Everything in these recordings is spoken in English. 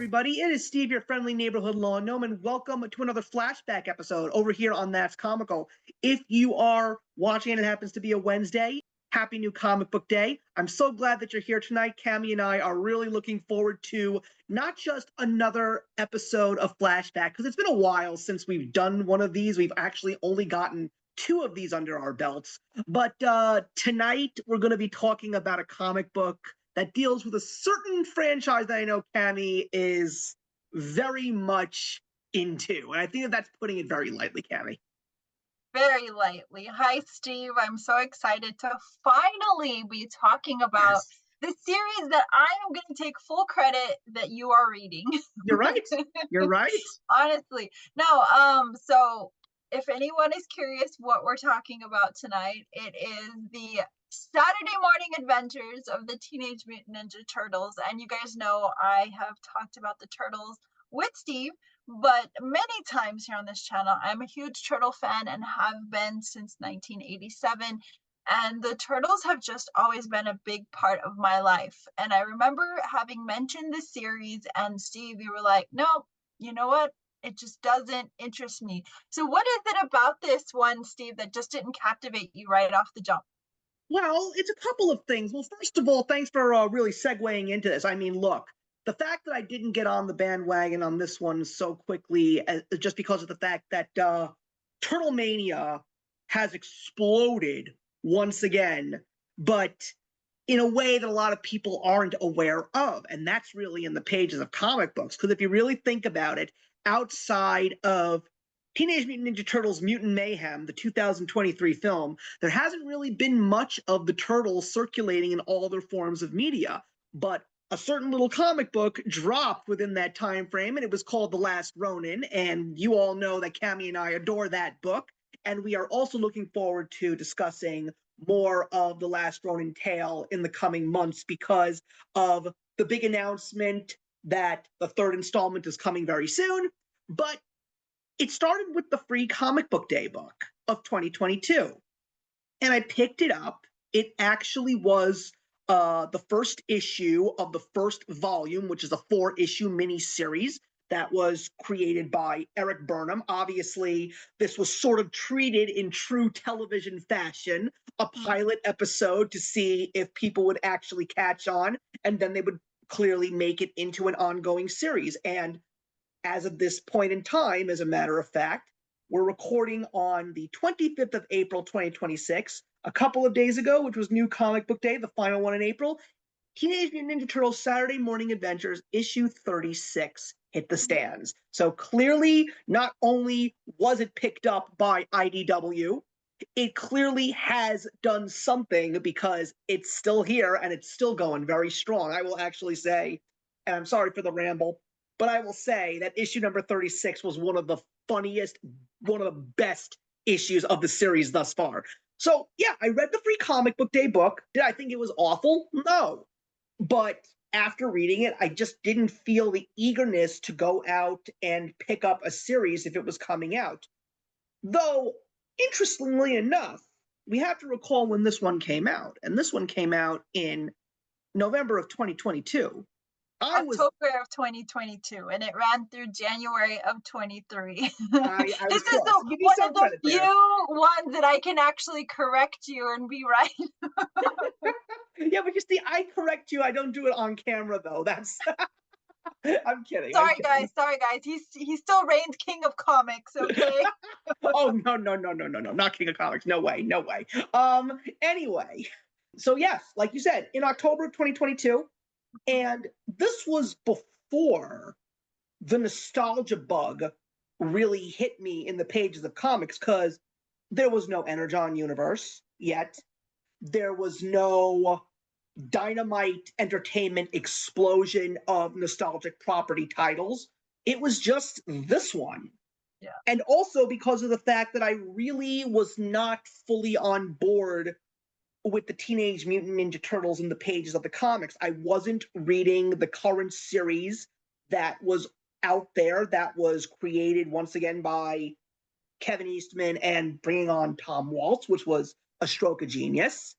everybody. It is Steve, your friendly neighborhood law gnome, and welcome to another Flashback episode over here on That's Comical. If you are watching and it happens to be a Wednesday, happy new comic book day. I'm so glad that you're here tonight. Cammie and I are really looking forward to not just another episode of Flashback, because it's been a while since we've done one of these. We've actually only gotten 2 of these under our belts. But tonight we're going to be talking about a comic book that deals with a certain franchise that I know Cammie is very much into. And I think that's putting it very lightly, Cammie. Very lightly. Hi, Steve. I'm so excited to finally be talking about the series that I am going to take full credit that you are reading. You're right. You're right. Honestly. No, so if anyone is curious what we're talking about tonight, it is the Saturday morning adventures of the Teenage Mutant Ninja Turtles. And you guys know I have talked about the Turtles with Steve, but many times here on this channel. I'm a huge Turtle fan and have been since 1987. And the Turtles have just always been a big part of my life. And I remember having mentioned the series, and Steve, you were like, no, you know what? It just doesn't interest me. So what is it about this one, Steve, that just didn't captivate you right off the jump? Well, it's a couple of things. Well, first of all, thanks for really segueing into this. I mean, look, the fact that I didn't get on the bandwagon on this one so quickly, just because of the fact that Turtle Mania has exploded once again, but in a way that a lot of people aren't aware of. And that's really in the pages of comic books. Because if you really think about it, outside of Teenage Mutant Ninja Turtles Mutant Mayhem, the 2023 film, there hasn't really been much of the Turtles circulating in all their forms of media. But a certain little comic book dropped within that time frame, and it was called The Last Ronin. And you all know that Cammie and I adore that book. And we are also looking forward to discussing more of The Last Ronin tale in the coming months because of the big announcement that the 3rd installment is coming very soon. But it started with the free comic book day book of 2022. And I picked it up. It actually was the first issue of the first volume, which is a 4-issue miniseries that was created by Eric Burnham. Obviously, this was sort of treated in true television fashion, a pilot episode to see if people would actually catch on, and then they would clearly make it into an ongoing series. And as of this point in time, as a matter of fact, we're recording on the 25th of April, 2026, a couple of days ago, which was New Comic Book Day, the final one in April. Teenage Mutant Ninja Turtles Saturday Morning Adventures, issue 36, hit the stands. So clearly, not only was it picked up by IDW, it clearly has done something because it's still here and it's still going very strong. I will actually say, and I'm sorry for the ramble, but I will say that issue number 36 was one of the funniest, one of the best issues of the series thus far. So, yeah, I read the free comic book day book. Did I think it was awful? No. But after reading it, I just didn't feel the eagerness to go out and pick up a series if it was coming out. Though, interestingly enough, we have to recall when this one came out. And this one came out in November of 2022. October of 2022, and it ran through January of 23. This is one of the few ones that I can actually correct you and be right. Yeah, but you see, I correct you. I don't do it on camera, though. That's... I'm kidding. Sorry, guys. He still reigns king of comics, okay? Oh, no. Not king of comics. No way. Anyway. So, yes, like you said, in October of 2022, and this was before the nostalgia bug really hit me in the pages of comics, because there was no Energon universe yet. There was no Dynamite Entertainment explosion of nostalgic property titles. It was just this one. Yeah. And also because of the fact that I really was not fully on board with the Teenage Mutant Ninja Turtles in the pages of the comics. I wasn't reading the current series that was out there that was created once again by Kevin Eastman and bringing on Tom Waltz, which was a stroke of genius.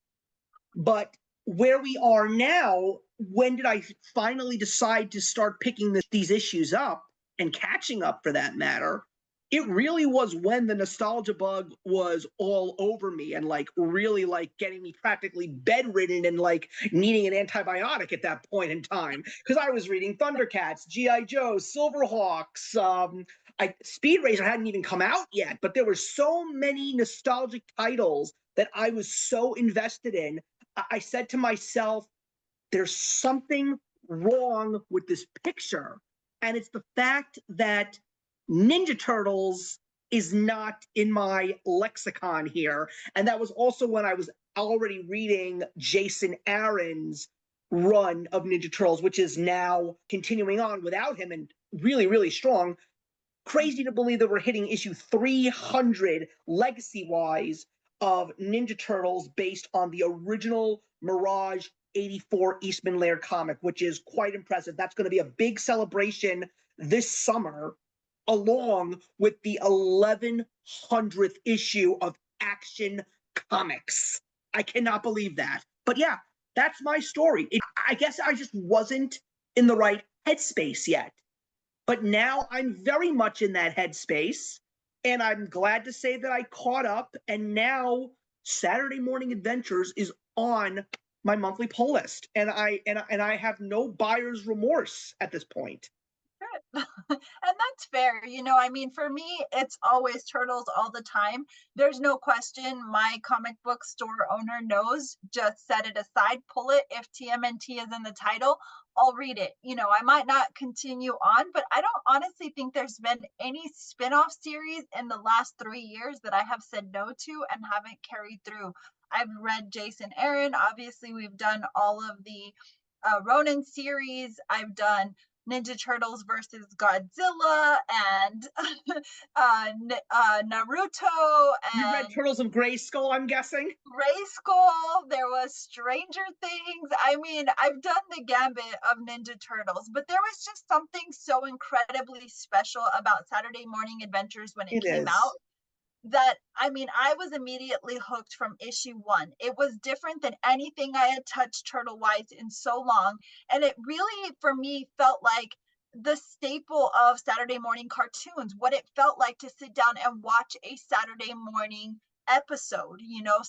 But where we are now, when did I finally decide to start picking these issues up and catching up for that matter? It really was when the nostalgia bug was all over me and like really like getting me practically bedridden and like needing an antibiotic at that point in time. Because I was reading Thundercats, G.I. Joe, Silverhawks, Speed Racer hadn't even come out yet, but there were so many nostalgic titles that I was so invested in. I said to myself, there's something wrong with this picture. And it's the fact that Ninja Turtles is not in my lexicon here. And that was also when I was already reading Jason Aaron's run of Ninja Turtles, which is now continuing on without him and really, really strong. Crazy to believe that we're hitting issue 300 legacy-wise of Ninja Turtles based on the original Mirage 84 Eastman Laird comic, which is quite impressive. That's going to be a big celebration this summer, along with the 1100th issue of Action Comics. I cannot believe that. But yeah, that's my story. I guess I just wasn't in the right headspace yet. But now I'm very much in that headspace, and I'm glad to say that I caught up, and now Saturday Morning Adventures is on my monthly pull list, and I have no buyer's remorse at this point. Good. And that's fair. I mean, for me, it's always Turtles all the time. There's no question. My comic book store owner knows, just set it aside, pull it. If TMNT is in the title, I'll read it. I might not continue on, but I don't honestly think there's been any spin-off series in the last 3 years that I have said no to and haven't carried through. I've read Jason Aaron. Obviously, we've done all of the Ronin series. I've done Ninja Turtles versus Godzilla and Naruto. And you read Turtles of Grayskull, I'm guessing? Grayskull. There was Stranger Things. I mean, I've done the gambit of Ninja Turtles, but there was just something so incredibly special about Saturday Morning Adventures when it came out that, I mean, I was immediately hooked from issue 1. It was different than anything I had touched turtle-wise in so long. And it really, for me, felt like the staple of Saturday morning cartoons, what it felt like to sit down and watch a Saturday morning episode,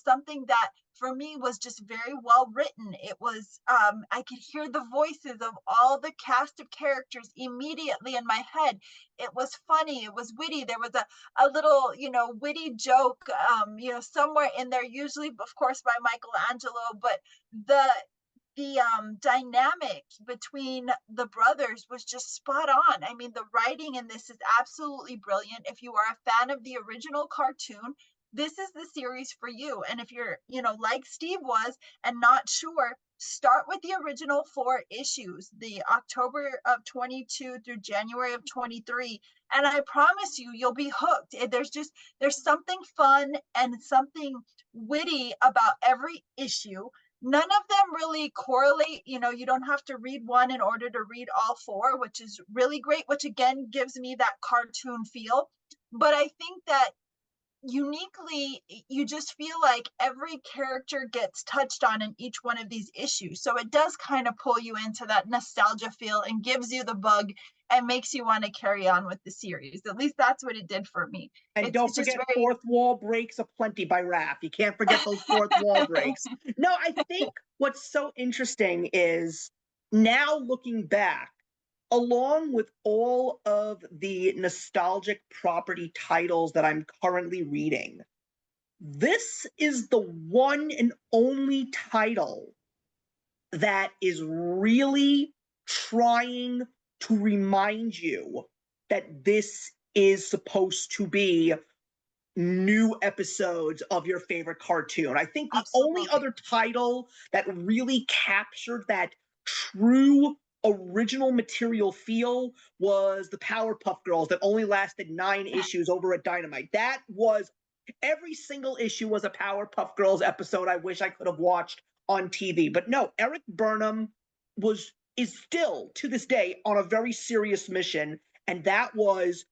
something that for me was just very well written. It was, I could hear the voices of all the cast of characters immediately in my head. It was funny, it was witty. There was a little, witty joke, somewhere in there, usually, of course, by Michelangelo, but the dynamic between the brothers was just spot on. I mean, the writing in this is absolutely brilliant. If you are a fan of the original cartoon, this is the series for you. And if you're, like Steve was and not sure, start with the original 4 issues, the October of 22 through January of 23. And I promise you, you'll be hooked. There's something fun and something witty about every issue. None of them really correlate. You don't have to read one in order to read all 4, which is really great, which again gives me that cartoon feel. But I think that uniquely, you just feel like every character gets touched on in each one of these issues. So it does kind of pull you into that nostalgia feel and gives you the bug and makes you want to carry on with the series. At least that's what it did for me. And don't forget Fourth Wall Breaks Aplenty by Raph. You can't forget those fourth wall breaks. No, I think what's so interesting is now looking back, along with all of the nostalgic property titles that I'm currently reading, this is the one and only title that is really trying to remind you that this is supposed to be new episodes of your favorite cartoon. I think the only other title that really captured that true original material feel was the Powerpuff Girls that only lasted 9 issues over at Dynamite. That was, every single issue was a Powerpuff Girls episode I wish I could have watched on TV. But no, Eric Burnham is still to this day on a very serious mission, and that was,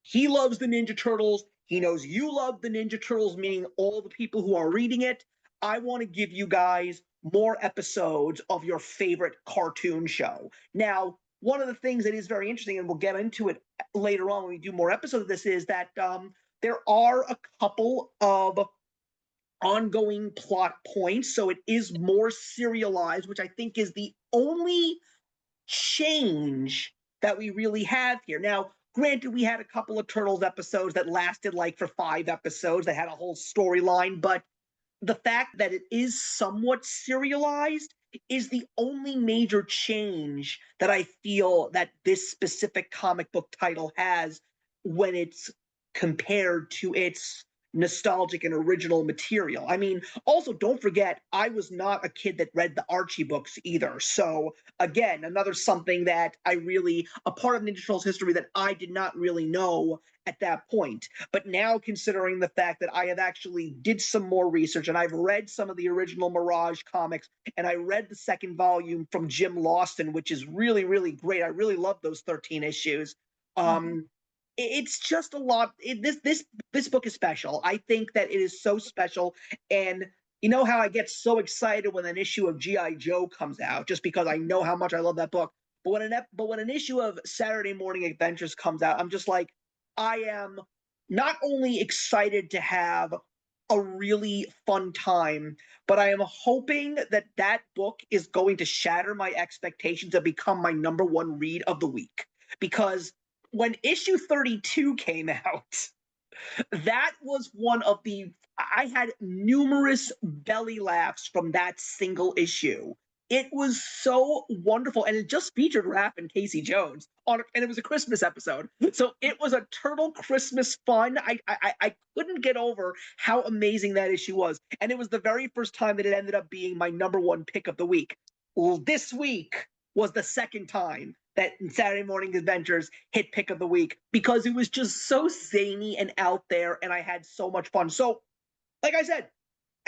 he loves the Ninja Turtles. He knows you love the Ninja Turtles, meaning all the people who are reading it. I want to give you guys more episodes of your favorite cartoon show. Now, one of the things that is very interesting, and we'll get into it later on when we do more episodes of this, is that there are a couple of ongoing plot points. So it is more serialized, which I think is the only change that we really have here. Now, granted, we had a couple of Turtles episodes that lasted like for 5 episodes that had a whole storyline, but the fact that it is somewhat serialized is the only major change that I feel that this specific comic book title has when it's compared to its nostalgic and original material. I mean, also don't forget, I was not a kid that read the Archie books either. So again, another something that I really, a part of Ninja Turtles history that I did not really know at that point. But now, considering the fact that I have actually did some more research and I've read some of the original Mirage comics, and I read the second volume from Jim Lawson, which is really, really great. I really love those 13 issues. It's just a lot. This book is special. I think that it is so special, and you know how I get so excited when an issue of GI Joe comes out, just because I know how much I love that book. But when an issue of Saturday Morning Adventures comes out, I'm just like, I am not only excited to have a really fun time, but I am hoping that that book is going to shatter my expectations and become my #1 read of the week. Because when issue 32 came out, that was one of the, I had numerous belly laughs from that single issue. It was so wonderful, and it just featured Raph and Casey Jones on, and it was a Christmas episode, so it was a turtle Christmas fun. I couldn't get over how amazing that issue was, and it was the very first time that it ended up being my #1 pick of the week. Well, this week was the second time that Saturday Morning Adventures hit pick of the week, because it was just so zany and out there, and I had so much fun. So, like I said,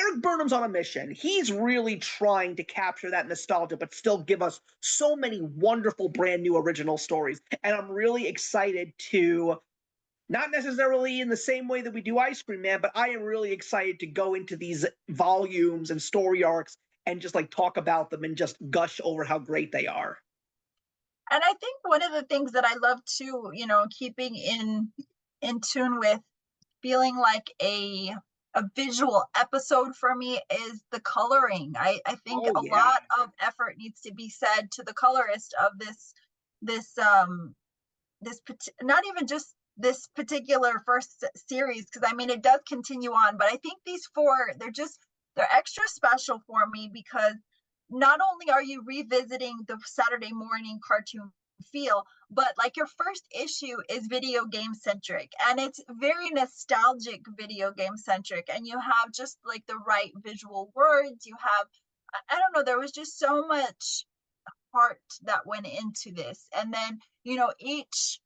Eric Burnham's on a mission. He's really trying to capture that nostalgia, but still give us so many wonderful, brand new original stories. And I'm really excited to, not necessarily in the same way that we do Ice Cream Man, but I am really excited to go into these volumes and story arcs and just like talk about them and just gush over how great they are. And I think one of the things that I love too, keeping in tune with feeling like a visual episode for me is the coloring. I think Oh, a yeah. lot of effort needs to be said to the colorist of this not even just this particular first series, because I mean it does continue on, but I think these four, they're extra special for me because not only are you revisiting the Saturday morning cartoon feel, but like your first issue is video game centric, and it's very nostalgic video game centric, and you have just like the right visual words. You have, I don't know, there was just so much heart that went into this. And then, each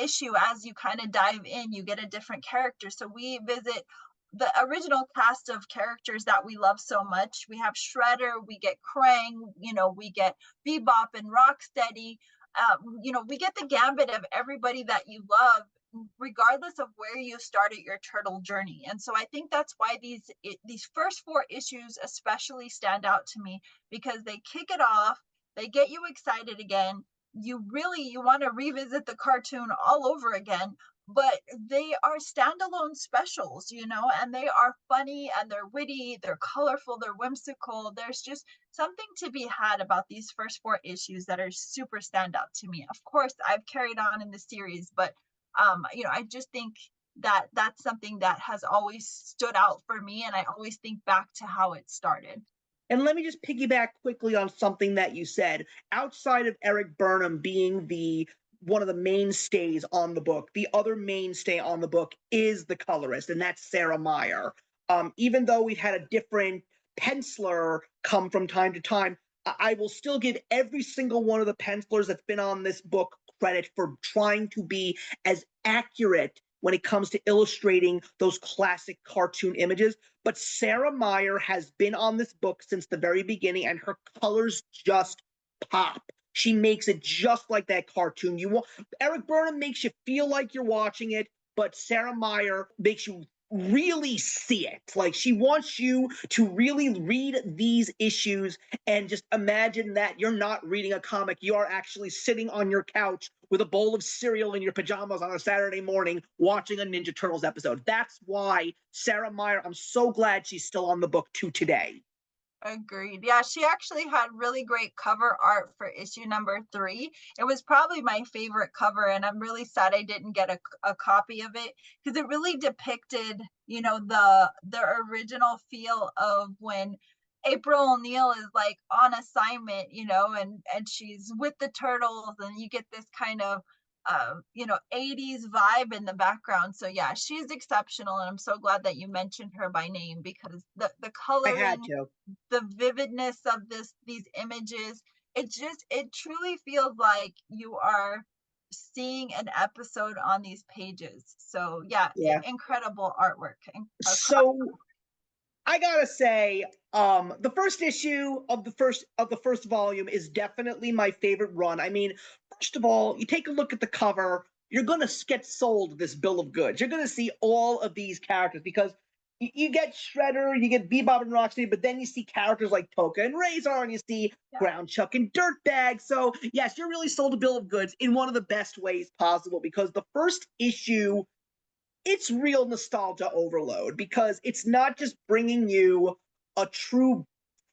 issue, as you kind of dive in, you get a different character. So we visit the original cast of characters that we love so much. We have Shredder, we get Krang, we get Bebop and Rocksteady. We get the gambit of everybody that you love, regardless of where you started your turtle journey. And so I think that's why these first 4 issues especially stand out to me, because they kick it off, they get you excited again. You want to revisit the cartoon all over again, but they are standalone specials, and they are funny and they're witty, they're colorful, they're whimsical. There's just something to be had about these first 4 issues that are super standout to me. Of course, I've carried on in the series, but I just think that that's something that has always stood out for me, and I always think back to how it started. And let me just piggyback quickly on something that you said. Outside of Eric Burnham being the one of the mainstays on the book, the other mainstay on the book is the colorist, and that's Sarah Meyer. Even though we've had a different penciler come from time to time, I will still give every single one of the pencilers that's been on this book credit for trying to be as accurate when it comes to illustrating those classic cartoon images. But Sarah Meyer has been on this book since the very beginning, and her colors just pop. She makes it just like that cartoon. Eric Burnham makes you feel like you're watching it, but Sarah Meyer makes you really see it. Like she wants you to really read these issues and just imagine that you're not reading a comic. You are actually sitting on your couch with a bowl of cereal in your pajamas on a Saturday morning watching a Ninja Turtles episode. That's why Sarah Meyer, I'm so glad she's still on the book to today. Agreed. Yeah, she actually had really great cover art for issue number 3. It was probably my favorite cover, and I'm really sad I didn't get a copy of it because it really depicted, the original feel of when April O'Neil is like on assignment, and she's with the turtles, and you get this kind of 80s vibe in the background. So yeah, she's exceptional, and I'm so glad that you mentioned her by name because the I had coloring, to. the vividness of these images, it truly feels like you are seeing an episode on these pages. So yeah, Yeah. incredible artwork across. So I gotta say, the first issue of the first volume is definitely my favorite run. I mean, first of all, you take a look at the cover, you're gonna get sold this bill of goods. You're gonna see all of these characters because you get Shredder, you get Bebop and Rocksteady, but then you see characters like Toka and Razor, and you see Yeah. Ground Chuck and Dirtbag. So yes, you're really sold a bill of goods in one of the best ways possible because the first issue, it's real nostalgia overload because it's not just bringing you a true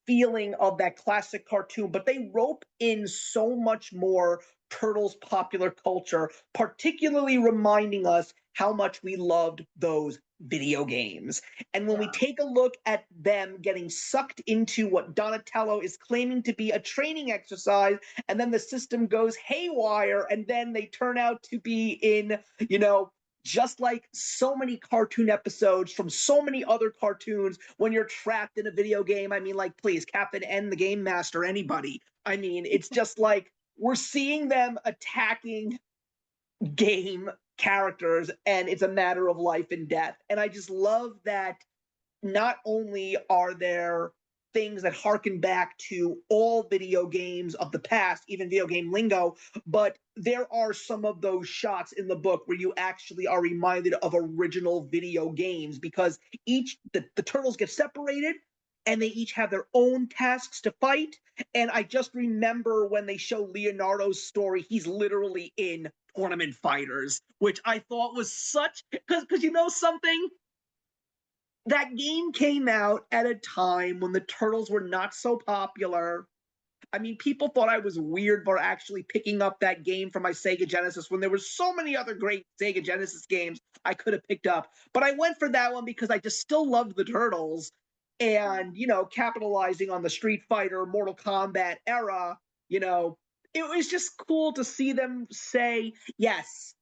feeling of that classic cartoon, but they rope in so much more Turtles popular culture, particularly reminding us how much we loved those video games. And when we Yeah. take a look at them getting sucked into what Donatello is claiming to be a training exercise, and then the system goes haywire, and then they turn out to be in, just like so many cartoon episodes from so many other cartoons when you're trapped in a video game. I mean, like, please, Captain N, the Game Master, anybody. I mean, it's just like we're seeing them attacking game characters, and it's a matter of life and death. And I just love that not only are there things that harken back to all video games of the past, even video game lingo, but there are some of those shots in the book where you actually are reminded of original video games because the turtles get separated and they each have their own tasks to fight. And I just remember when they show Leonardo's story, he's literally in Tournament Fighters, which I thought was such, because something, that game came out at a time when the Turtles were not so popular. I mean, people thought I was weird for actually picking up that game for my Sega Genesis when there were so many other great Sega Genesis games I could have picked up. But I went for that one because I just still loved the Turtles. And, capitalizing on the Street Fighter, Mortal Kombat era, it was just cool to see them say, yes,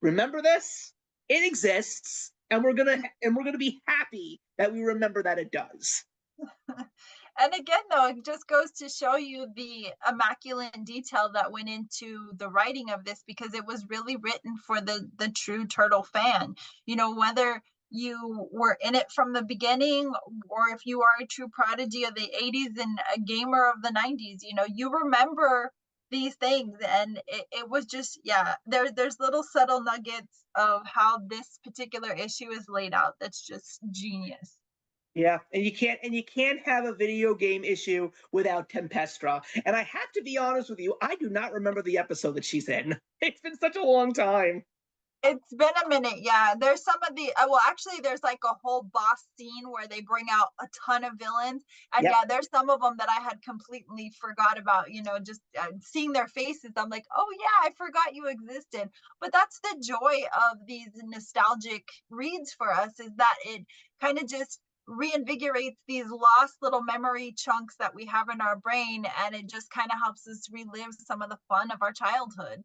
remember this? It exists, and we're gonna be happy that we remember that it does. And again, though, it just goes to show you the immaculate detail that went into the writing of this because it was really written for the true turtle fan. Whether you were in it from the beginning or if you are a true prodigy of the 80s and a gamer of the 90s, you remember these things. And it was just, yeah, there's little subtle nuggets of how this particular issue is laid out that's just genius. Yeah, and you can't have a video game issue without Tempestra. And I have to be honest with you, I do not remember the episode that she's in. It's been such a long time. It's been a minute, yeah. There's some of the well, actually, there's like a whole boss scene where they bring out a ton of villains, and Yep. yeah, there's some of them that I had completely forgot about. Just seeing their faces, I'm like, oh yeah, I forgot you existed. But that's the joy of these nostalgic reads for us, is that it kind of just reinvigorates these lost little memory chunks that we have in our brain, and it just kind of helps us relive some of the fun of our childhood.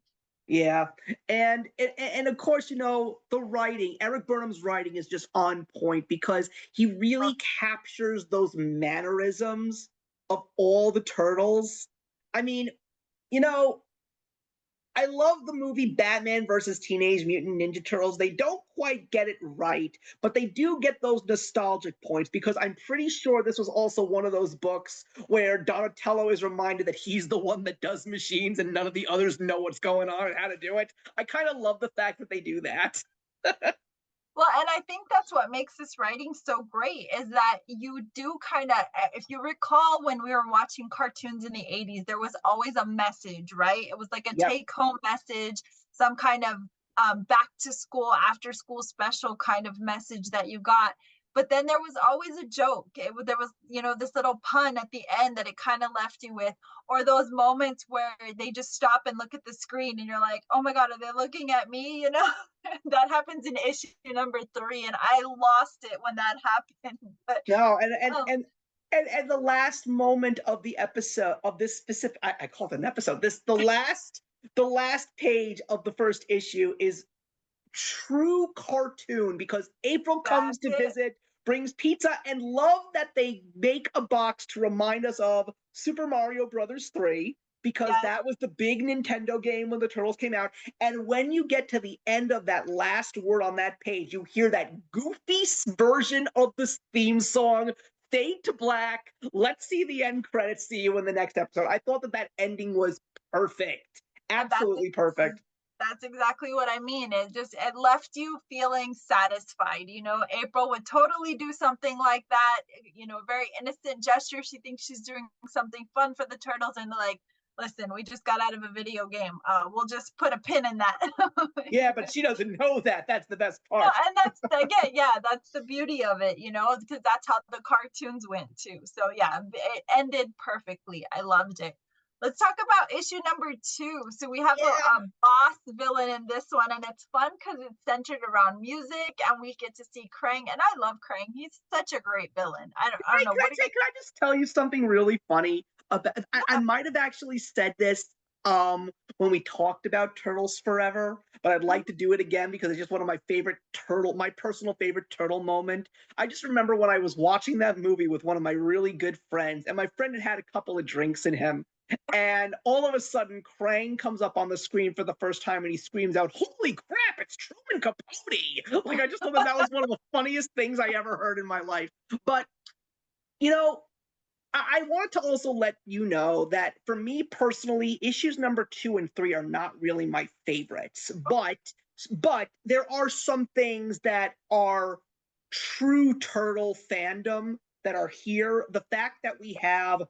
Yeah, and of course, the writing. Eric Burnham's writing is just on point because he really captures those mannerisms of all the turtles. I mean, you know, I love the movie Batman versus Teenage Mutant Ninja Turtles. They don't quite get it right, but they do get those nostalgic points because I'm pretty sure this was also one of those books where Donatello is reminded that he's the one that does machines and none of the others know what's going on and how to do it. I kind of love the fact that they do that. Well, and I think that's what makes this writing so great is that you do kind of, if you recall when we were watching cartoons in the 80s, there was always a message, right? It was like a Yep. take home message, some kind of back to school, after school special kind of message that you got. But then there was always a joke. There was, this little pun at the end that it kind of left you with, or those moments where they just stop and look at the screen and you're like, oh my God, are they looking at me? That happens in issue number 3, and I lost it when that happened. But No, and and oh, and and the last moment of the episode of this specific, I call it an episode. The last page of the first issue is true cartoon because April comes that's to it. visit, brings pizza, and love that they make a box to remind us of Super Mario Brothers 3 because Yes, that was the big Nintendo game when the Turtles came out. And when you get to the end of that last word on that page, you hear that goofy version of this theme song. Fade to black. Let's see the end credits. See you in the next episode. I thought that ending was perfect. and that's Absolutely perfect. that's exactly what I mean. It left you feeling satisfied. April would totally do something like that. Very innocent gesture. She thinks she's doing something fun for the turtles, and they're like, "Listen, we just got out of a video game. We'll just put a pin in that." Yeah, but she doesn't know that. That's the best No, part. and that's again, yeah, that's the beauty of it, because that's how the cartoons went too. So yeah, it ended perfectly. I loved it. Let's talk about issue number 2. So we have Yeah. a boss villain in this one, and it's fun because it's centered around music, and we get to see Krang, and I love Krang. He's such a great villain. I don't know what are you. Can I just tell you something really funny about I Yeah, might have actually said this when we talked about Turtles Forever, but I'd like to do it again because it's just one of my personal favorite turtle moment. I just remember when I was watching that movie with one of my really good friends, and my friend had a couple of drinks in him. And all of a sudden, Krang comes up on the screen for the first time and he screams out, "Holy crap, it's Truman Capote!" Like, I just thought that was one of the funniest things I ever heard in my life. But, you know, I wanted to also let you know that for me personally, issues number 2 and 3 are not really my favorites, but there are some things that are true turtle fandom that are here. The fact that we have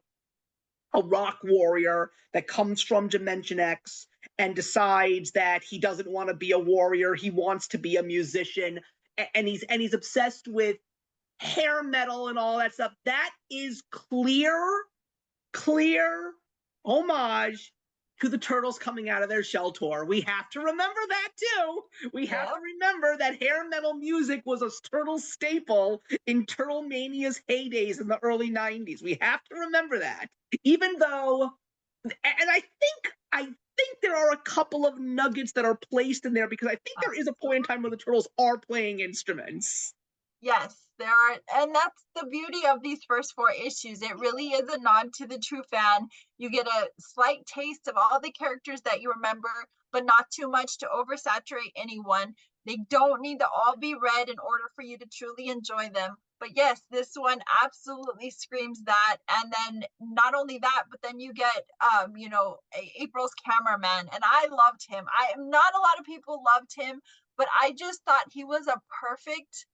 a rock warrior that comes from Dimension X and decides that he doesn't want to be a warrior, he wants to be a musician, and he's obsessed with hair metal and all that stuff. That is clear homage to the Turtles coming out of their shell tour. We have to remember that too. We have yeah. to remember that hair metal music was a Turtle staple in Turtle Mania's heydays in the early 90s. We have to remember that. Even though, and I think there are a couple of nuggets that are placed in there because I think there is a point in time where the Turtles are playing instruments. Yes, there are, and that's the beauty of these first 4 issues. It really is a nod to the true fan. You get a slight taste of all the characters that you remember, but not too much to oversaturate anyone. They don't need to all be read in order for you to truly enjoy them. But yes, this one absolutely screams that. And then not only that, but then you get April's cameraman, and I loved him. I am not a lot of people loved him, but I just thought he was a perfect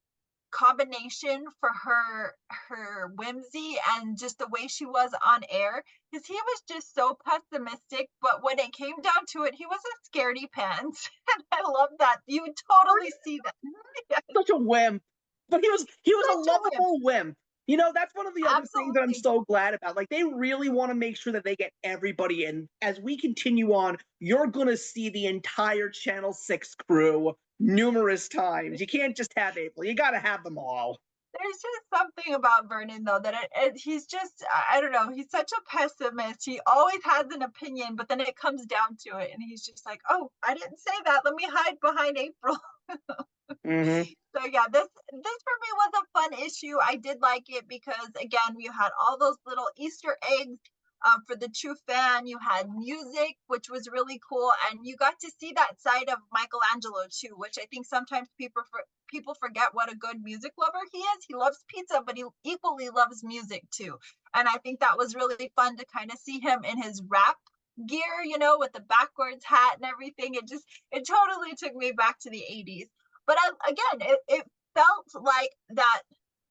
combination for her whimsy and just the way she was on air, because he was just so pessimistic, but when it came down to it, he was a scaredy pants. And I love that you would totally see that. Yes, Such a wimp, but he was a such a wimp. lovable wimp. That's one of the other things that I'm Absolutely. so glad about. Like, they really want to make sure that they get everybody in. As we continue on, you're gonna see the entire Channel 6 crew numerous times. You can't just have April. You gotta have them all. There's just something about Vernon though that he's just, I don't know, he's such a pessimist. He always has an opinion, but then it comes down to it and he's just like, oh, I didn't say that, let me hide behind April. Mm-hmm. So yeah, this for me was a fun issue. I did like it because again, we had all those little Easter eggs. For the true fan, you had music, which was really cool, and you got to see that side of Michelangelo too, which I think sometimes people forget what a good music lover he is. He loves pizza, but he equally loves music too, and I think that was really fun to kind of see him in his rap gear, with the backwards hat and everything. It totally took me back to the 80s. But again, it felt like that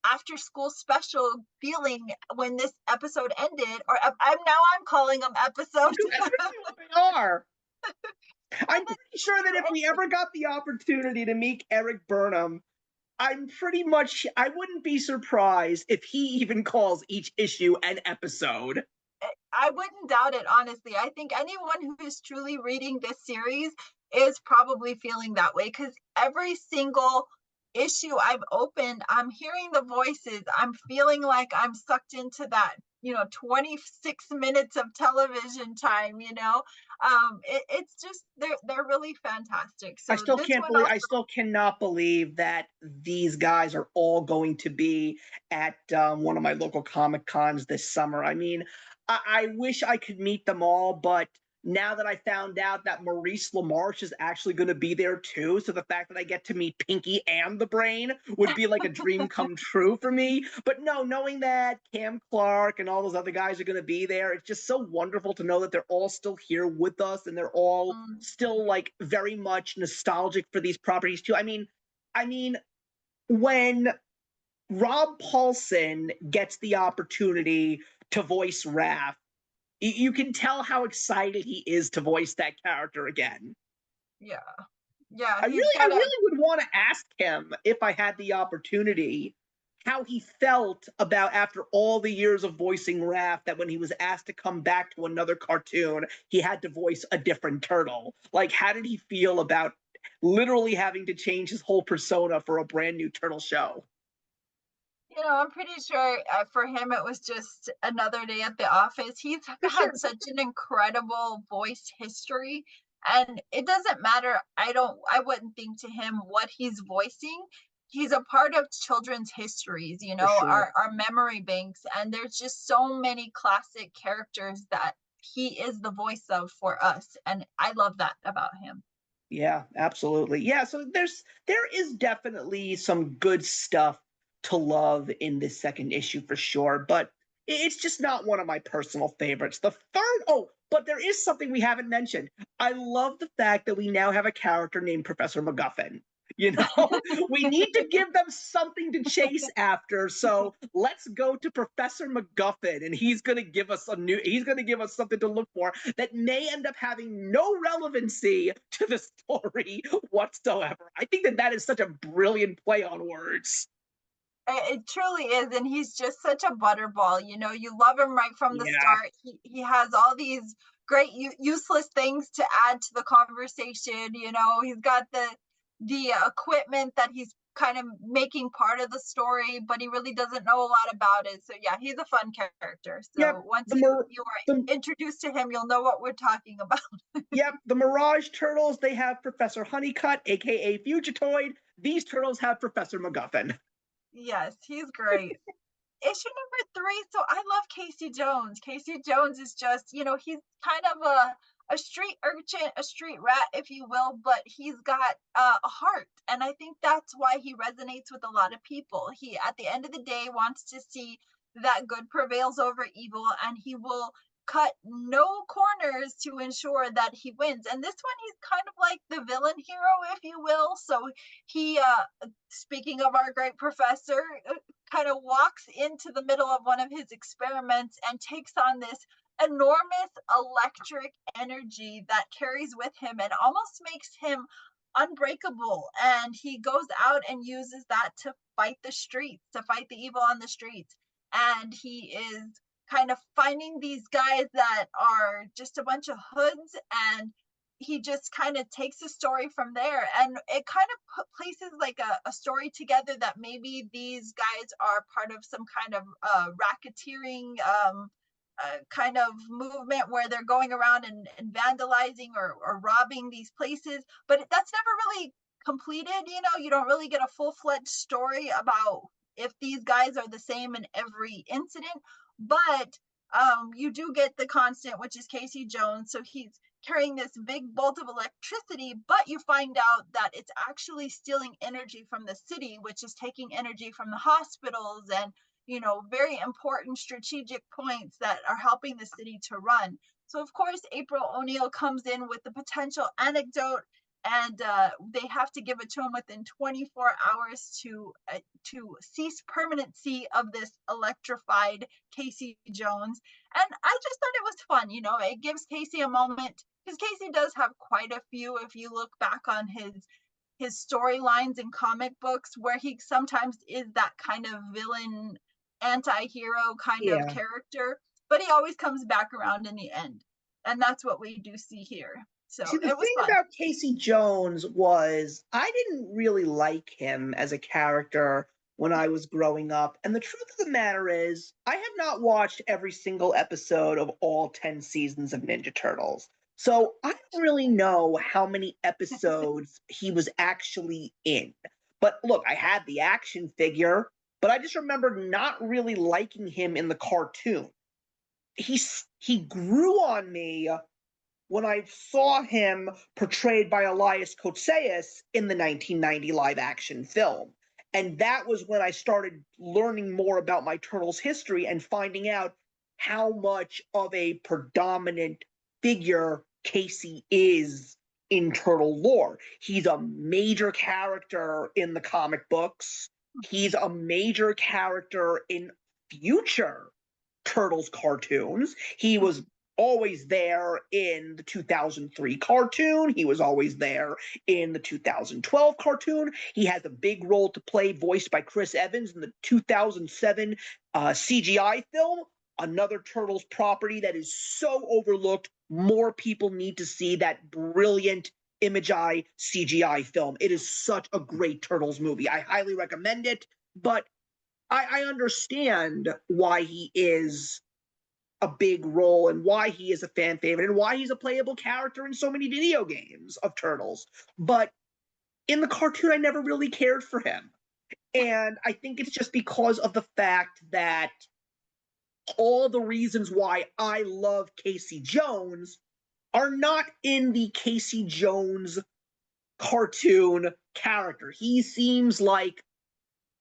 after school special feeling when this episode ended, or I'm calling them episodes. That's really what they are. I'm When this pretty sure that if we ended, ever got the opportunity to meet Eric Burnham, I wouldn't be surprised if he even calls each issue an episode. I wouldn't doubt it, honestly. I think anyone who is truly reading this series is probably feeling that way because every single issue I've opened, I'm hearing the voices. I'm feeling like I'm sucked into that, 26 minutes of television time, it's just they're really fantastic. So this one I also, still cannot believe that these guys are all going to be at one of my local Comic Cons this summer. I mean, I wish I could meet them all, but now that I found out that Maurice LaMarche is actually going to be there too, so the fact that I get to meet Pinky and the Brain would be like a dream come true for me. But no, knowing that Cam Clark and all those other guys are going to be there, it's just so wonderful to know that they're all still here with us and they're all mm, still like very much nostalgic for these properties too. I mean, when Rob Paulson gets the opportunity to voice Raph, you can tell how excited he is to voice that character again. yeah, yeah, I he's really, I got a really would want to ask him if I had the opportunity how he felt about after all the years of voicing Raph that when he was asked to come back to another cartoon, he had to voice a different turtle. Like, how did he feel about literally having to change his whole persona for a brand new turtle show? I'm pretty sure for him it was just another day at the office. He's For had sure. such an incredible voice history, and it doesn't matter. I wouldn't think to him what he's voicing. He's a part of children's histories, For sure. our memory banks, and there's just so many classic characters that he is the voice of for us, and I love that about him. Yeah, absolutely. Yeah, so there is definitely some good stuff to love in this second issue for sure, but it's just not one of my personal favorites. The third, oh, but there is something we haven't mentioned. I love the fact that we now have a character named Professor MacGuffin. You know, we need to give them something to chase after. So let's go to Professor MacGuffin, and he's going to give us something to look for that may end up having no relevancy to the story whatsoever. I think that that is such a brilliant play on words. It truly is, and he's just such a butterball. You love him right from the Yeah. start. He has all these great useless things to add to the conversation. He's got the equipment that he's kind of making part of the story, but he really doesn't know a lot about it. So yeah, he's a fun character. Yep. So once The you the are introduced to him, you'll know what we're talking about. Yep, the Mirage Turtles, they have Professor Honeycutt, aka Fugitoid. These turtles have Professor MacGuffin. Yes, he's great. Issue number 3. So I love Casey Jones. Casey Jones is just, he's kind of a street urchin, a street rat, if you will, but he's got a heart. And I think that's why he resonates with a lot of people. He, at the end of the day, wants to see that good prevails over evil, and he will cut no corners to ensure that he wins. And this one, he's kind of like the villain hero, if you will. So he, speaking of our great professor, kind of walks into the middle of one of his experiments and takes on this enormous electric energy that carries with him and almost makes him unbreakable. And he goes out and uses that to fight the streets, to fight the evil on the streets. And he is kind of finding these guys that are just a bunch of hoods, and he just kind of takes the story from there, and it kind of places like a story together that maybe these guys are part of some kind of racketeering kind of movement where they're going around and vandalizing or robbing these places, but that's never really completed. You don't really get a full-fledged story about if these guys are the same in every incident, but you do get the constant, which is Casey Jones. So he's carrying this big bolt of electricity, but you find out that it's actually stealing energy from the city, which is taking energy from the hospitals and, very important strategic points that are helping the city to run. So, of course, April O'Neil comes in with the potential anecdote. and they have to give it to him within 24 hours to cease permanency of this electrified Casey Jones. And I just thought it was fun. It gives Casey a moment, because Casey does have quite a few, if you look back on his storylines in comic books, where he sometimes is that kind of villain, anti-hero kind of Yeah. character, but he always comes back around in the end. And that's what we do see here. So See, the it was thing fun. about Casey Jones was I didn't really like him as a character when I was growing up. And the truth of the matter is, I have not watched every single episode of all 10 seasons of Ninja Turtles. So I don't really know how many episodes he was actually in. But look, I had the action figure, but I just remember not really liking him in the cartoon. He grew on me when I saw him portrayed by Elias Koteas in the 1990 live action film. And that was when I started learning more about my Turtles history and finding out how much of a predominant figure Casey is in Turtle lore. He's a major character in the comic books. He's a major character in future Turtles cartoons. He was always there in the 2003 cartoon. He was always there in the 2012 cartoon. He has a big role to play, voiced by Chris Evans in the 2007 CGI film, another Turtles property that is so overlooked. More people need to see that brilliant Image Eye CGI film. It is such a great Turtles movie. I highly recommend it, but I understand why he is a big role and why he is a fan favorite and why he's a playable character in so many video games of Turtles. But in the cartoon, I never really cared for him. And I think it's just because of the fact that all the reasons why I love Casey Jones are not in the Casey Jones cartoon character. He seems like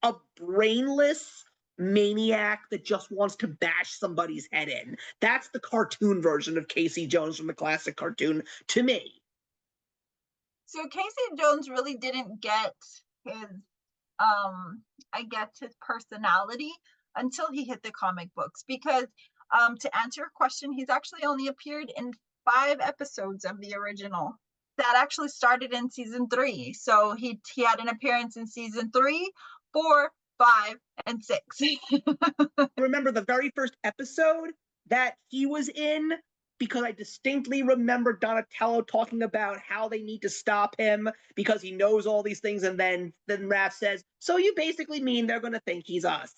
a brainless maniac that just wants to bash somebody's head in. That's the cartoon version of Casey Jones from the classic cartoon to me. So Casey Jones really didn't get his his personality until he hit the comic books, because to answer your question, he's actually only appeared in 5 episodes of the original that actually started in season 3. So he had an appearance in season 3, 4, 5, and 6. I remember the very first episode that he was in because I distinctly remember Donatello talking about how they need to stop him because he knows all these things, and then Raph says, "So you basically mean they're going to think he's us?"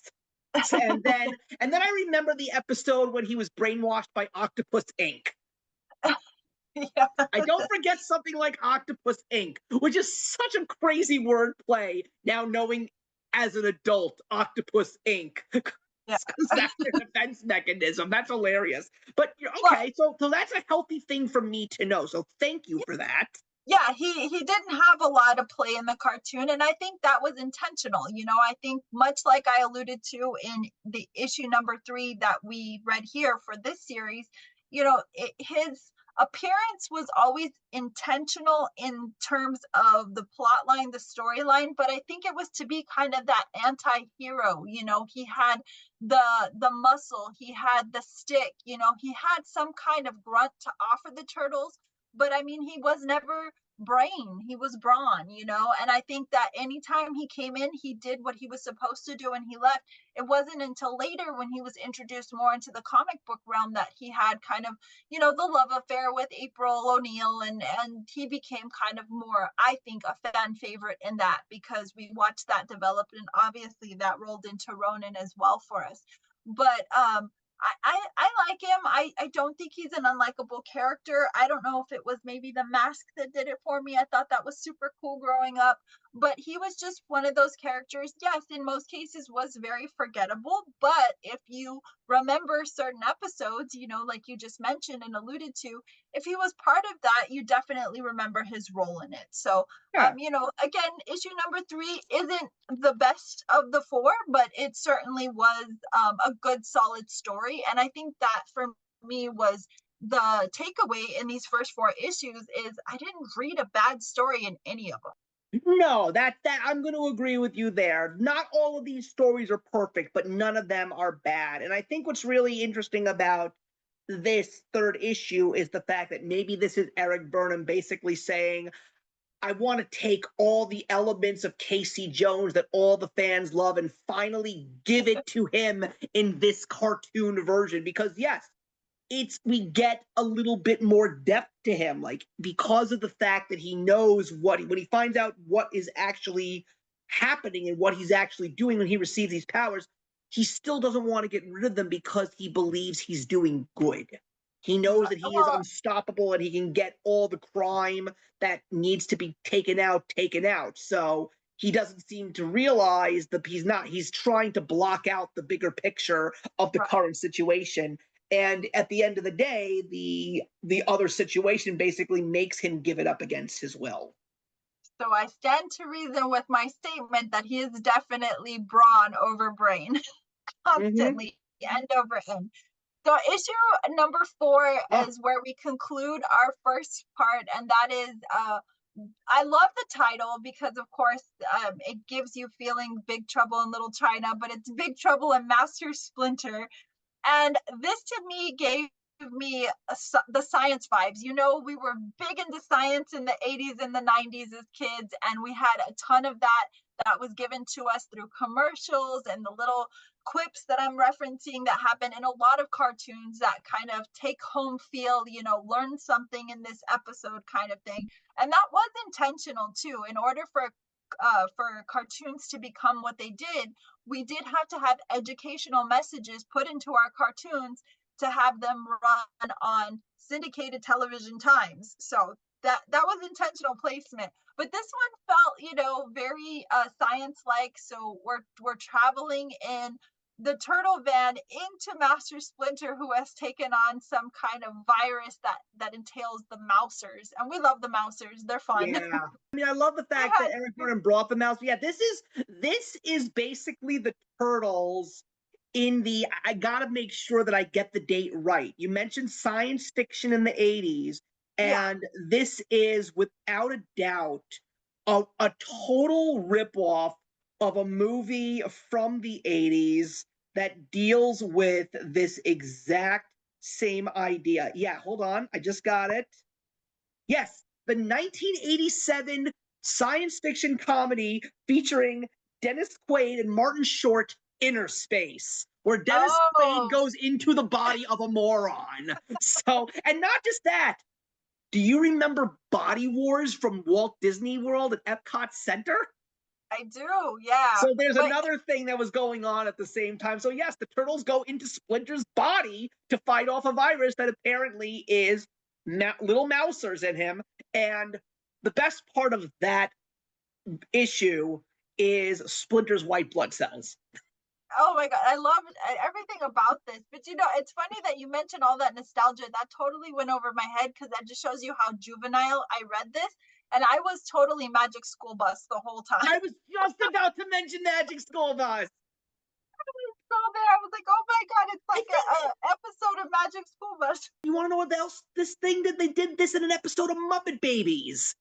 and then I remember the episode when he was brainwashed by Octopus Inc. Yeah. I don't forget something like Octopus Inc., which is such a crazy wordplay now knowing as an adult, Octopus Inc. Yeah. Because that's their defense mechanism. That's hilarious. But okay, so that's a healthy thing for me to know. So thank you for that. Yeah, he didn't have a lot of play in the cartoon, and I think that was intentional. I think much like I alluded to in the issue number 3 that we read here for this series, his appearance was always intentional in terms of the plot line, the storyline, but I think it was to be kind of that anti-hero. He had the muscle, he had the stick, he had some kind of grunt to offer the turtles, but I mean, he was never brain, he was brawn, and I think that anytime he came in, he did what he was supposed to do and he left. It wasn't until later, when he was introduced more into the comic book realm, that he had kind of, the love affair with April O'Neil, and he became kind of more, I think, a fan favorite in that, because we watched that develop, and obviously that rolled into Ronin as well for us. But I like him. I don't think he's an unlikable character. I don't know if it was maybe the mask that did it for me. I thought that was super cool growing up, but he was just one of those characters, yes, in most cases was very forgettable, but if you remember certain episodes, like you just mentioned and alluded to, if he was part of that, you definitely remember his role in it. So Yeah. again, issue number 3 isn't the best of the 4, but it certainly was a good solid story, and I think that for me was the takeaway in these first 4 issues is I didn't read a bad story in any of them. No, that I'm going to agree with you there. Not all of these stories are perfect, but none of them are bad. And I think what's really interesting about this third issue is the fact that maybe this is Eric Burnham basically saying, I want to take all the elements of Casey Jones that all the fans love and finally give it to him in this cartoon version. Because yes, we get a little bit more depth to him, like because of the fact that he knows when he finds out what is actually happening and what he's actually doing when he receives these powers, he still doesn't want to get rid of them because he believes he's doing good. He knows that he is Well, unstoppable and he can get all the crime that needs to be taken out. So he doesn't seem to realize that he's trying to block out the bigger picture of the right. current situation. And at the end of the day, the other situation basically makes him give it up against his will. So I stand to reason with my statement that he is definitely brawn over brain, constantly, end over end. So issue number 4 Oh, is where we conclude our first part, and that is I love the title because, of course, it gives you feeling Big Trouble in Little China, but it's Big Trouble in Master Splinter. And this to me gave me the science vibes. You know, we were big into science in the 80s and the 90s as kids, and we had a ton of that was given to us through commercials and the little quips that I'm referencing that happen in a lot of cartoons, that kind of take home feel, you know, learn something in this episode kind of thing. And that was intentional too. In order for cartoons to become what they did, we did have to have educational messages put into our cartoons to have them run on syndicated television times. So that was intentional placement. But this one felt, you know, very science like. So we're traveling in the turtle van into Master Splinter, who has taken on some kind of virus that entails the mousers, and we love the mousers, they're fun. yeah. I mean, I love the fact that Eric Burnham brought the mouse. Yeah, this is basically the Turtles in the. I gotta make sure that I get the date right. You mentioned science fiction in the 80s, Yeah. and this is without a doubt a total ripoff of a movie from the 80s that deals with this exact same idea. Yeah, hold on. I just got it. Yes, the 1987 science fiction comedy featuring Dennis Quaid and Martin Short, Inner Space, where Dennis Quaid Oh, goes into the body of a moron. So, and not just that. Do you remember Body Wars from Walt Disney World at Epcot Center? I do, yeah. So there's But another thing that was going on at the same time. So yes, the turtles go into Splinter's body to fight off a virus that apparently is little mousers in him. And the best part of that issue is Splinter's white blood cells. oh my god, I love everything about this. But you know, it's funny that you mentioned all that nostalgia. That totally went over my head because that just shows you how juvenile I read this. And I was totally Magic School Bus the whole time. I was just about to mention Magic School Bus. So there, I was like, oh my god, it's like a episode of Magic School Bus. You want to know what else this thing did? They did this in an episode of Muppet Babies.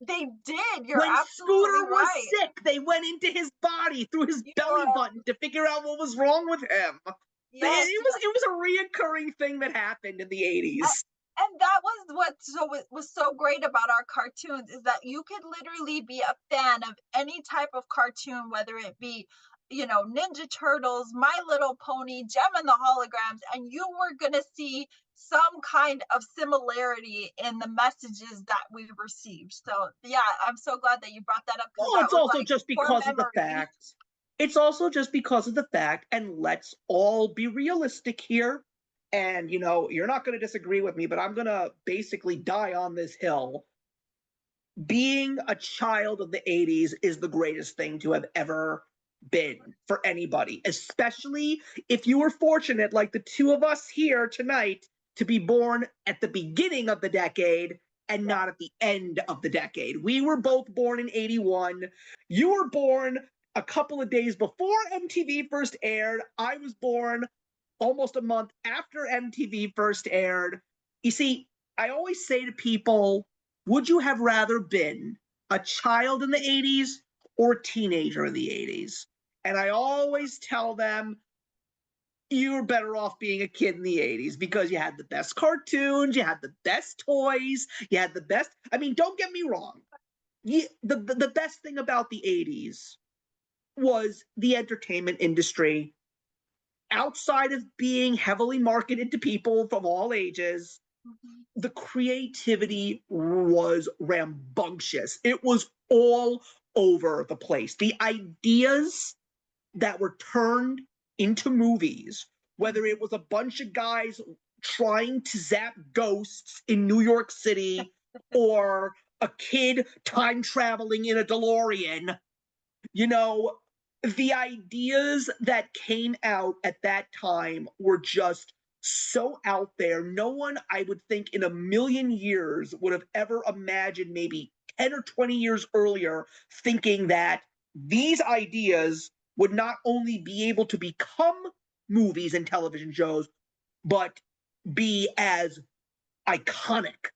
They did. You're When absolutely Scooter was right. sick, they went into his body through his You belly are, button to figure out what was wrong with him. yes, It was a reoccurring thing that happened in the 80s. and that was what was so great about our cartoons, is that you could literally be a fan of any type of cartoon, whether it be, you know, Ninja Turtles, My Little Pony, Gem and the Holograms, and you were gonna see some kind of similarity in the messages that we received. So yeah, I'm so glad that you brought that up, because Well, that it's was also like just core because of the memory. fact. It's also just because of the fact, and let's all be realistic here. And, you know, you're not going to disagree with me, but I'm going to basically die on this hill. Being a child of the 80s is the greatest thing to have ever been for anybody, especially if you were fortunate, like the two of us here tonight, to be born at the beginning of the decade and Yeah. not at the end of the decade. We were both born in 81. You were born a couple of days before MTV first aired. I was born almost a month after MTV first aired. You see, I always say to people, would you have rather been a child in the 80s or a teenager in the 80s? And I always tell them, you were better off being a kid in the 80s because you had the best cartoons, you had the best toys, you had the best. I mean, don't get me wrong. The best thing about the 80s was the entertainment industry. Outside of being heavily marketed to people from all ages, Mhm. the creativity was rambunctious. It was all over the place. The ideas that were turned into movies, whether it was a bunch of guys trying to zap ghosts in New York City or a kid time traveling in a DeLorean, you know, the ideas that came out at that time were just so out there. No one, I would think, in a million years would have ever imagined, maybe 10 or 20 years earlier, thinking that these ideas would not only be able to become movies and television shows, but be as iconic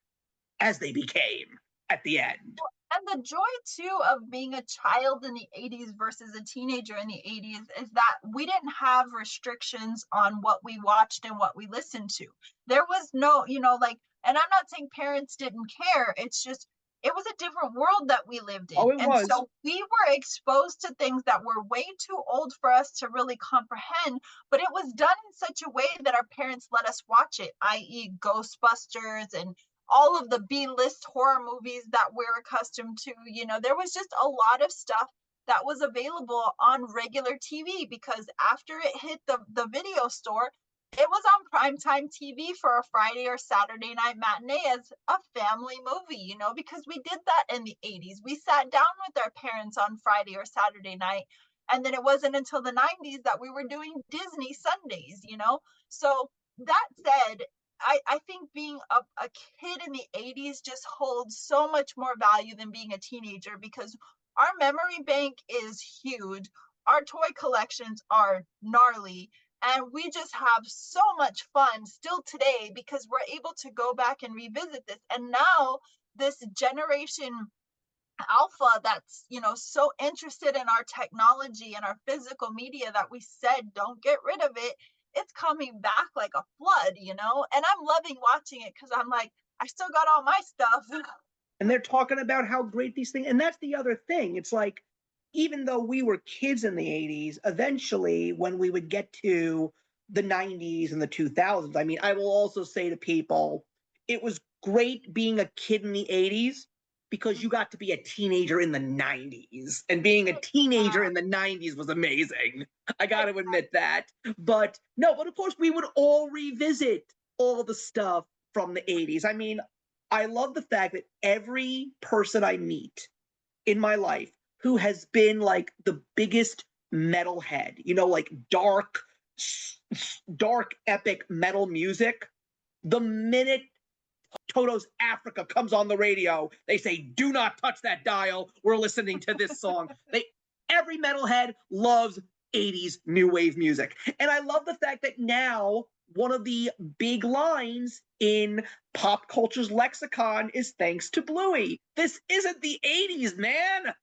as they became at the end. And the joy too of being a child in the 80s versus a teenager in the 80s is that we didn't have restrictions on what we watched and what we listened to. There was no, like, and I'm not saying parents didn't care. It's just, it was a different world that we lived in. Oh, it And was. so we were exposed to things that were way too old for us to really comprehend, but it was done in such a way that our parents let us watch it, i.e., Ghostbusters and all of the B-list horror movies that we're accustomed to. There was just a lot of stuff that was available on regular TV because after it hit the video store, it was on primetime TV for a Friday or Saturday night matinee as a family movie, because we did that in the 80s. We sat down with our parents on Friday or Saturday night. And then it wasn't until the 90s that we were doing Disney Sundays. So that said, I think being a kid in the 80s just holds so much more value than being a teenager because our memory bank is huge. Our toy collections are gnarly. And we just have so much fun still today because we're able to go back and revisit this. And now, this generation alpha that's so interested in our technology and our physical media that we said don't get rid of it, it's coming back like a flood, and I'm loving watching it because I'm like, I still got all my stuff. And they're talking about how great these things, and that's the other thing. It's like, even though we were kids in the 80s, eventually when we would get to the 90s and the 2000s, I mean, I will also say to people, it was great being a kid in the 80s because you got to be a teenager in the 90s, and being a teenager in the 90s was amazing. I got to admit that. But no, but of course we would all revisit all the stuff from the 80s. I mean, I love the fact that every person I meet in my life who has been like the biggest metalhead, like dark, epic metal music, the minute Toto's Africa comes on the radio, they say, "Do not touch that dial. We're listening to this song." Every metalhead loves 80s new wave music. And I love the fact that now one of the big lines in pop culture's lexicon is thanks to Bluey. This isn't the 80s, man.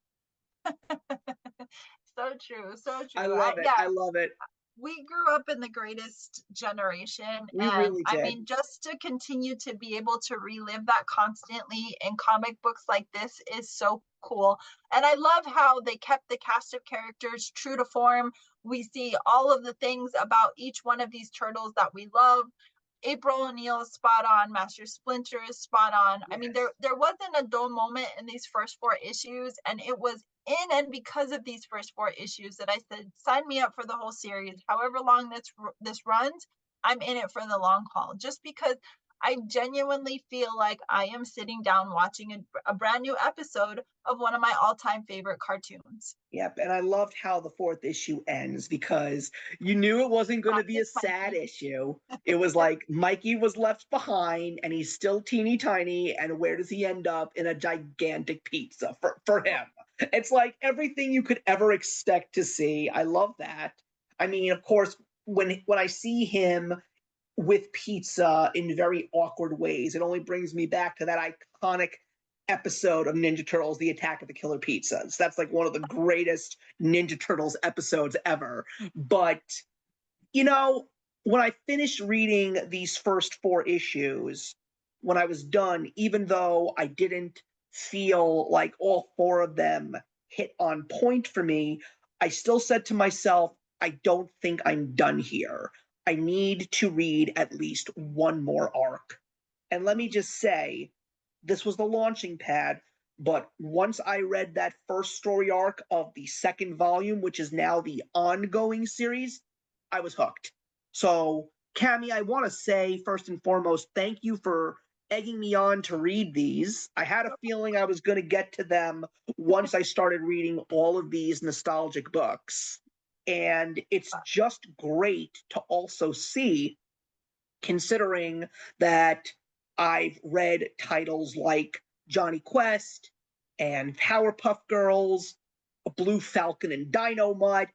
So true, so I true. love it. Yeah, I love it. we grew up in the greatest generation, We and really I did. mean, just to continue to be able to relive that constantly in comic books like this is so cool. And I love how they kept the cast of characters true to form. We see all of the things about each one of these turtles that we love. April O'Neil is spot on. Master Splinter is spot on. I mean, there wasn't a dull moment in these first four issues, and it was in and because of these first four issues that I said, sign me up for the whole series. However long this runs, I'm in it for the long haul. Just because I genuinely feel like I am sitting down watching a brand new episode of one of my all-time favorite cartoons. Yep, and I loved how the fourth issue ends because you knew it wasn't going to be a Classic sad Mikey. issue. It was like Mikey was left behind and he's still teeny tiny, and where does he end up? In a gigantic pizza for him. It's like everything you could ever expect to see. I love that. I mean, of course, when I see him with pizza in very awkward ways. It only brings me back to that iconic episode of Ninja Turtles, The Attack of the Killer Pizzas. That's like one of the greatest Ninja Turtles episodes ever. But, you know, when I finished reading these first 4 issues, when I was done, even though I didn't feel like all 4 of them hit on point for me, I still said to myself, I don't think I'm done here. I need to read at least one more arc. And let me just say, this was the launching pad, but once I read that first story arc of the second volume, which is now the ongoing series, I was hooked. So, Cami, I want to say, first and foremost, thank you for egging me on to read these. I had a feeling I was going to get to them once I started reading all of these nostalgic books. And it's just great to also see, considering that I've read titles like Johnny Quest and Powerpuff Girls, Blue Falcon and Dynamite,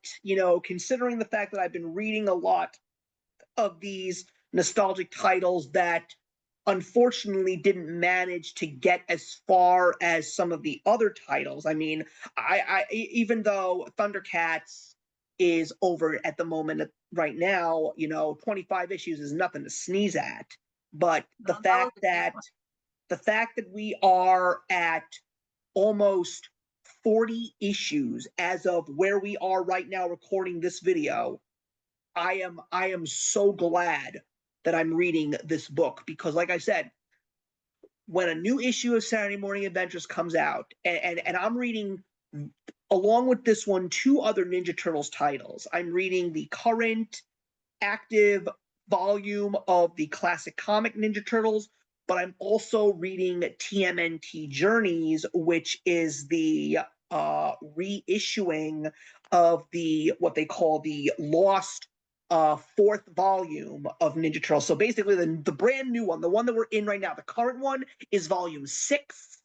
considering the fact that I've been reading a lot of these nostalgic titles that unfortunately didn't manage to get as far as some of the other titles. I mean, I even though Thundercats is over at the moment right now, 25 issues is nothing to sneeze at. But the fact that we are at almost 40 issues as of where we are right now recording this video, I am so glad that I'm reading this book, because like I said, when a new issue of Saturday Morning Adventures comes out, and I'm reading along with this one 2 other Ninja Turtles titles. I'm reading the current active volume of the classic comic Ninja Turtles, but I'm also reading TMNT Journeys, which is the reissuing of what they call the lost 4th volume of Ninja Turtles. So basically the brand new one, the one that we're in right now, the current one is volume 6.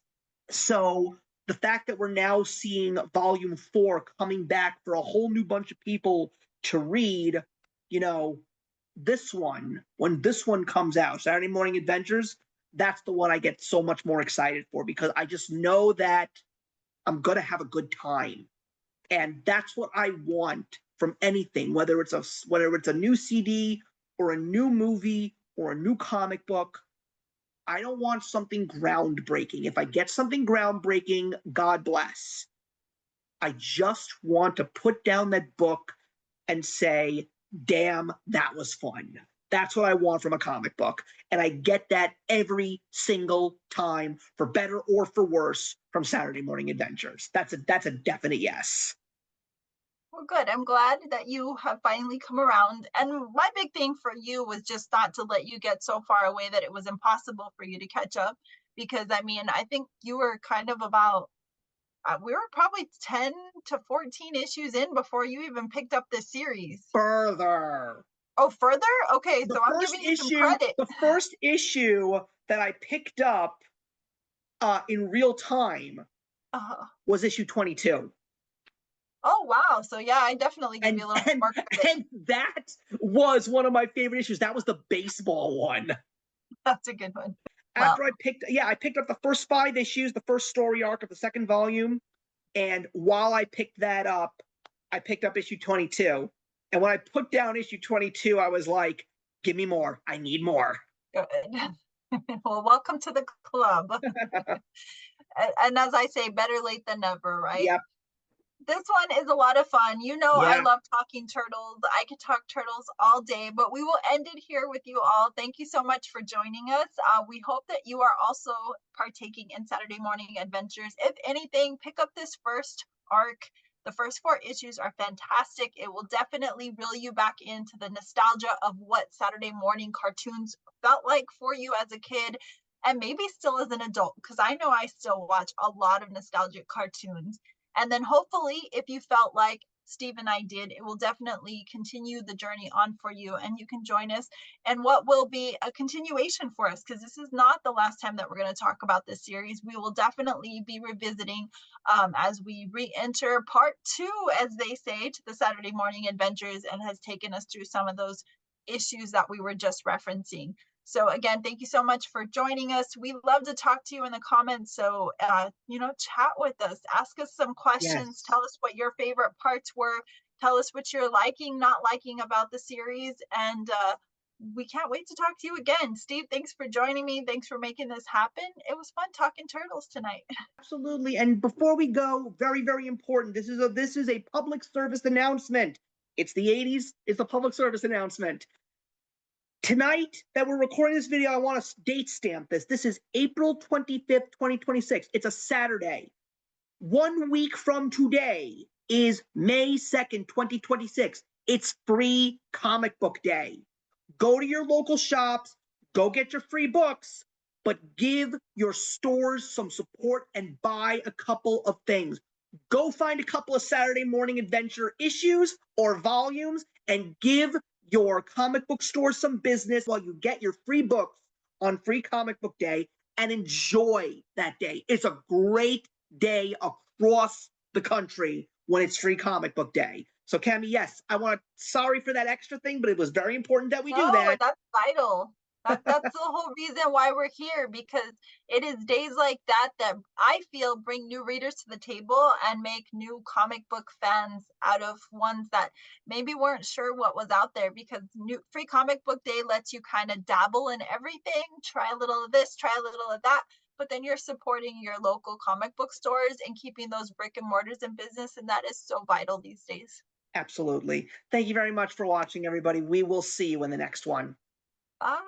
So the fact that we're now seeing volume 4 coming back for a whole new bunch of people to read, this one, when this one comes out, Saturday Morning Adventures, that's the one I get so much more excited for, because I just know that I'm going to have a good time. And that's what I want from anything, whether it's a new CD or a new movie or a new comic book. I don't want something groundbreaking. If I get something groundbreaking, God bless. I just want to put down that book and say, damn, that was fun. That's what I want from a comic book. And I get that every single time, for better or for worse, from Saturday Morning Adventures. That's a definite yes. Well, good. I'm glad that you have finally come around. And my big thing for you was just not to let you get so far away that it was impossible for you to catch up. Because, I mean, I think you were kind of about, we were probably 10 to 14 issues in before you even picked up this series. Further. Oh, further? Okay, so I'm giving you some credit. The first issue that I picked up in real time was issue 22. Oh, wow. So, yeah, I definitely give you a little more credit. And that was one of my favorite issues. That was the baseball one. That's a good one. After I picked up the first 5 issues, the first story arc of the second volume. And while I picked that up, I picked up issue 22. And when I put down issue 22, I was like, give me more. I need more. Good. Well, welcome to the club. And as I say, better late than never, right? Yep. This one is a lot of fun. I love talking turtles. I could talk turtles all day, but we will end it here with you all. Thank you so much for joining us. We hope that you are also partaking in Saturday Morning Adventures. If anything, pick up this first arc. The first 4 issues are fantastic. It will definitely reel you back into the nostalgia of what Saturday morning cartoons felt like for you as a kid, and maybe still as an adult, because I know I still watch a lot of nostalgic cartoons. And then hopefully, if you felt like Steve and I did, it will definitely continue the journey on for you, and you can join us and what will be a continuation for us, because this is not the last time that we're going to talk about this series. We will definitely be revisiting as we re-enter part 2, as they say, to the Saturday Morning Adventures, and has taken us through some of those issues that we were just referencing. So again, thank you so much for joining us. We love to talk to you in the comments. So, chat with us, ask us some questions, Yes. tell us what your favorite parts were, tell us what you're liking, not liking about the series. And we can't wait to talk to you again. Steve, thanks for joining me. Thanks for making this happen. It was fun talking turtles tonight. Absolutely. And before we go, very, very important. This is a public service announcement. It's the 80s. It's a public service announcement. Tonight that we're recording this video, I want to date stamp this. This is April 25th, 2026. It's a Saturday. 1 week from today is May 2nd, 2026. It's Free Comic Book Day. Go to your local shops, go get your free books, but give your stores some support and buy a couple of things. Go find a couple of Saturday Morning Adventure issues or volumes and give your comic book store some business while you get your free books on Free Comic Book Day and enjoy that day. It's a great day across the country when it's Free Comic Book Day. So Cami, yes, sorry for that extra thing, but it was very important that we do No, that. that's vital. That's the whole reason why we're here, because it is days like that that I feel bring new readers to the table and make new comic book fans out of ones that maybe weren't sure what was out there, because new Free Comic Book Day lets you kind of dabble in everything, try a little of this, try a little of that, but then you're supporting your local comic book stores and keeping those brick and mortars in business, and that is so vital these days. Absolutely. Thank you very much for watching, everybody. We will see you in the next one. Bye.